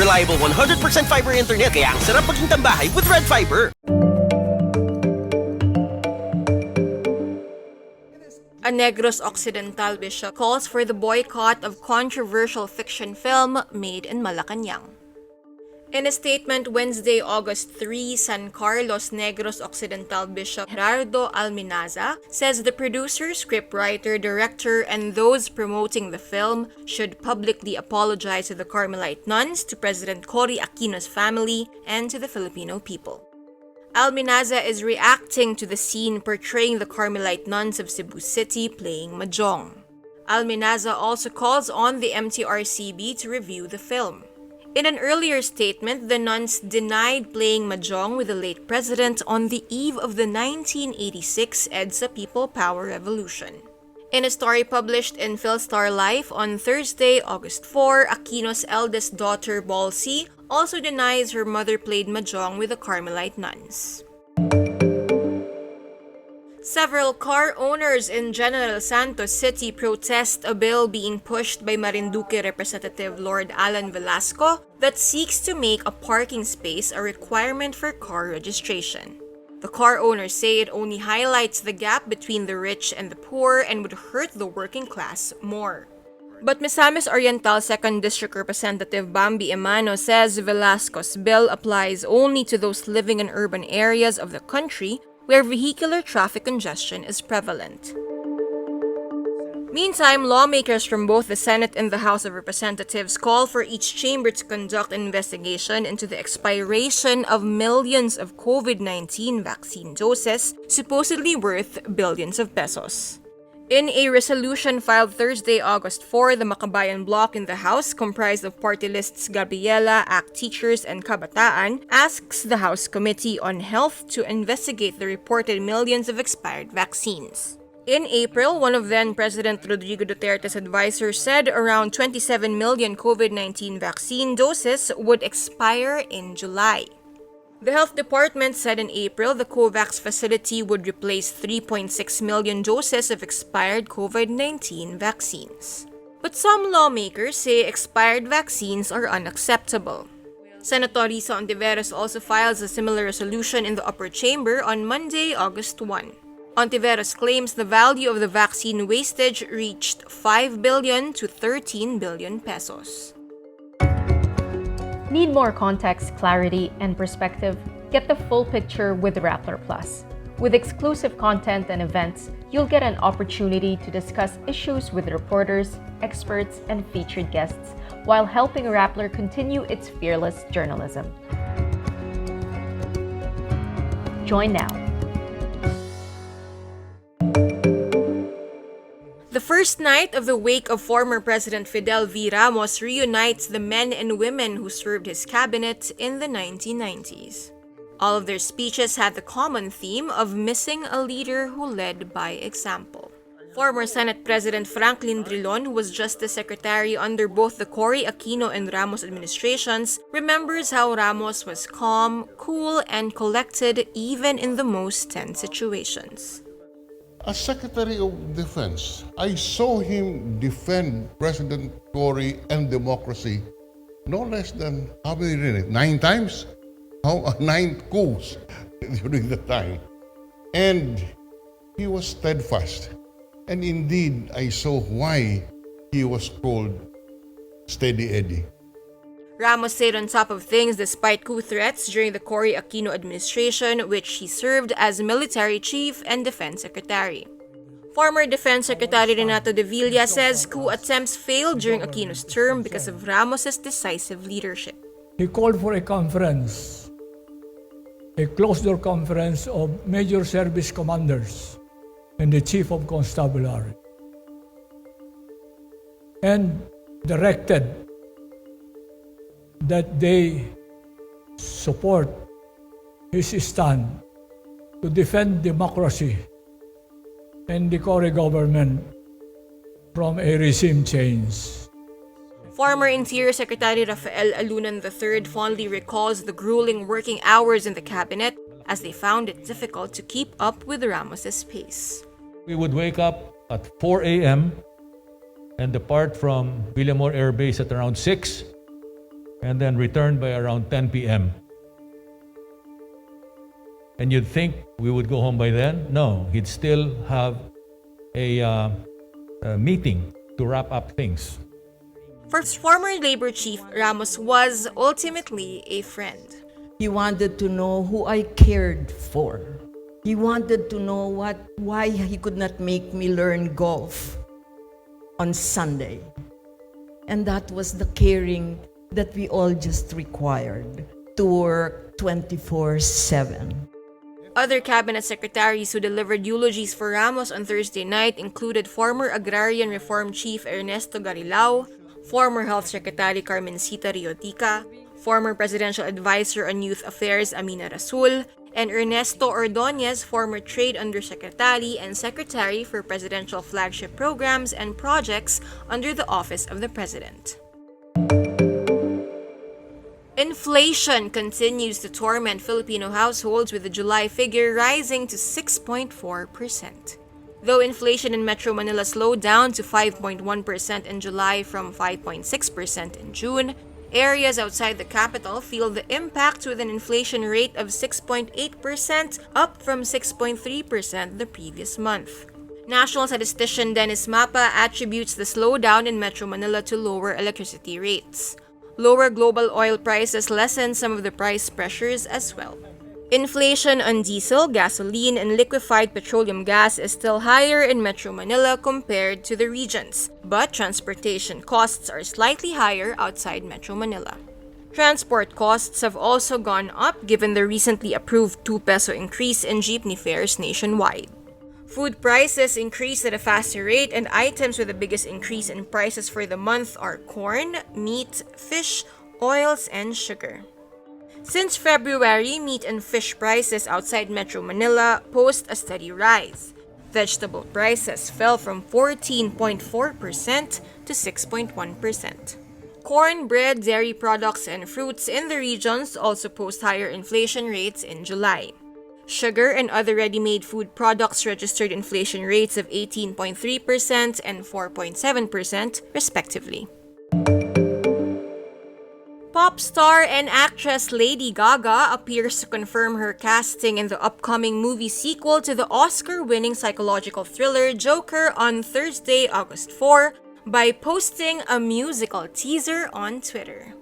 reliable 100% fiber internet kaya ang sarap maging tambahay with Red Fiber. A Negros Occidental bishop calls for the boycott of controversial fiction film Maid in Malacañang. In a statement Wednesday, August 3, San Carlos Negros Occidental Bishop Gerardo Alminaza says the producer, scriptwriter, director, and those promoting the film should publicly apologize to the Carmelite nuns, to President Cory Aquino's family, and to the Filipino people. Alminaza is reacting to the scene portraying the Carmelite nuns of Cebu City playing mahjong. Alminaza also calls on the MTRCB to review the film. In an earlier statement, the nuns denied playing mahjong with the late president on the eve of the 1986 EDSA People Power Revolution. In a story published in Philstar Life on Thursday, August 4, Aquino's eldest daughter, Balsi, also denies her mother played mahjong with the Carmelite nuns. Several car owners in General Santos City protest a bill being pushed by Marinduque Representative Lord Alan Velasco that seeks to make a parking space a requirement for car registration. The car owners say it only highlights the gap between the rich and the poor and would hurt the working class more. But Misamis Oriental 2nd District Representative Bambi Emano says Velasco's bill applies only to those living in urban areas of the country where vehicular traffic congestion is prevalent. Meantime, lawmakers from both the Senate and the House of Representatives call for each chamber to conduct an investigation into the expiration of millions of COVID-19 vaccine doses, supposedly worth billions of pesos. In a resolution filed Thursday, August 4, the Makabayan bloc in the House, comprised of party lists Gabriela, ACT Teachers, and Kabataan, asks the House Committee on Health to investigate the reported millions of expired vaccines. In April, one of then-President Rodrigo Duterte's advisors said around 27 million COVID-19 vaccine doses would expire in July. The Health Department said in April the COVAX facility would replace 3.6 million doses of expired COVID-19 vaccines. But some lawmakers say expired vaccines are unacceptable. Senator Risa Ontiveros also files a similar resolution in the upper chamber on Monday, August 1. Ontiveros claims the value of the vaccine wastage reached 5 billion to 13 billion pesos. Need more context, clarity, and perspective? Get the full picture with Rappler Plus. With exclusive content and events, you'll get an opportunity to discuss issues with reporters, experts, and featured guests while helping Rappler continue its fearless journalism. Join now. The first night of the wake of former President Fidel V. Ramos reunites the men and women who served his cabinet in the 1990s. All of their speeches had the common theme of missing a leader who led by example. Former Senate President Franklin Drilon, who was Justice Secretary under both the Cory Aquino and Ramos administrations, remembers how Ramos was calm, cool, and collected even in the most tense situations. As Secretary of Defense, I saw him defend President Cory and democracy no less than, how many, 9 times? 9 coups during the time. And he was steadfast. And indeed, I saw why he was called Steady Eddie. Ramos stayed on top of things despite coup threats during the Cory Aquino administration, which he served as military chief and defense secretary. Former Defense Secretary Renato de Villa says coup attempts failed during Aquino's term because of Ramos's decisive leadership. He called for a conference, a closed-door conference of major service commanders and the chief of constabulary, and directed that they support his stand to defend democracy and the Cory government from a regime change. Former Interior Secretary Rafael Alunan III fondly recalls the grueling working hours in the cabinet as they found it difficult to keep up with Ramos's pace. We would wake up at 4 a.m. and depart from Villamor Air Base at around 6. and then returned by around 10 p.m. And you'd think we would go home by then? No, he'd still have a meeting to wrap up things. First, former labor chief Ramos was ultimately a friend. He wanted to know who I cared for. He wanted to know why he could not make me learn golf on Sunday. And that was the caring that we all just required to work 24/7. Other cabinet secretaries who delivered eulogies for Ramos on Thursday night included former Agrarian Reform Chief Ernesto Garilao, former Health Secretary Carmencita Riotica, former Presidential Advisor on Youth Affairs Amina Rasul, and Ernesto Ordonez, former Trade Undersecretary and Secretary for Presidential Flagship Programs and Projects under the Office of the President. Inflation continues to torment Filipino households, with the July figure rising to 6.4%. Though inflation in Metro Manila slowed down to 5.1% in July from 5.6% in June, areas outside the capital feel the impact, with an inflation rate of 6.8%, up from 6.3% the previous month. National statistician Dennis Mapa attributes the slowdown in Metro Manila to lower electricity rates. Lower global oil prices lessen some of the price pressures as well. Inflation on diesel, gasoline, and liquefied petroleum gas is still higher in Metro Manila compared to the regions, but transportation costs are slightly higher outside Metro Manila. Transport costs have also gone up given the recently approved 2 peso increase in jeepney fares nationwide. Food prices increased at a faster rate, and items with the biggest increase in prices for the month are corn, meat, fish, oils, and sugar. Since February, meat and fish prices outside Metro Manila post a steady rise. Vegetable prices fell from 14.4% to 6.1%. Corn, bread, dairy products, and fruits in the regions also post higher inflation rates in July. Sugar and other ready-made food products registered inflation rates of 18.3% and 4.7%, respectively. Pop star and actress Lady Gaga appears to confirm her casting in the upcoming movie sequel to the Oscar-winning psychological thriller Joker on Thursday, August 4, by posting a musical teaser on Twitter.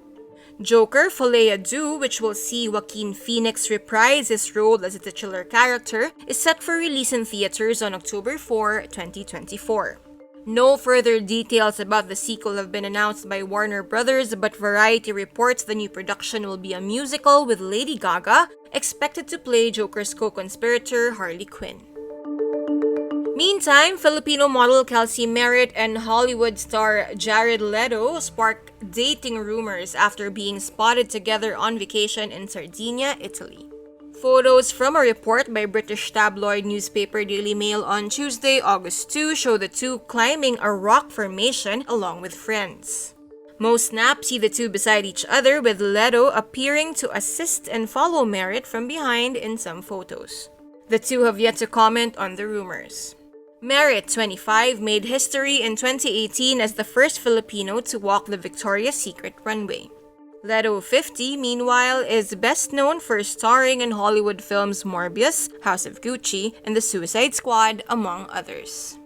Joker, Folie à Deux, which will see Joaquin Phoenix reprise his role as a titular character, is set for release in theaters on October 4, 2024. No further details about the sequel have been announced by Warner Brothers, but Variety reports the new production will be a musical with Lady Gaga, expected to play Joker's co-conspirator Harley Quinn. Meantime, Filipino model Kelsey Merrit and Hollywood star Jared Leto sparked dating rumors after being spotted together on vacation in Sardinia, Italy. Photos from a report by British tabloid newspaper Daily Mail on Tuesday, August 2, show the two climbing a rock formation along with friends. Most snaps see the two beside each other, with Leto appearing to assist and follow Merrit from behind in some photos. The two have yet to comment on the rumors. Merrit, 25, made history in 2018 as the first Filipino to walk the Victoria's Secret runway. Leto, 50, meanwhile, is best known for starring in Hollywood films Morbius, House of Gucci, and The Suicide Squad, among others.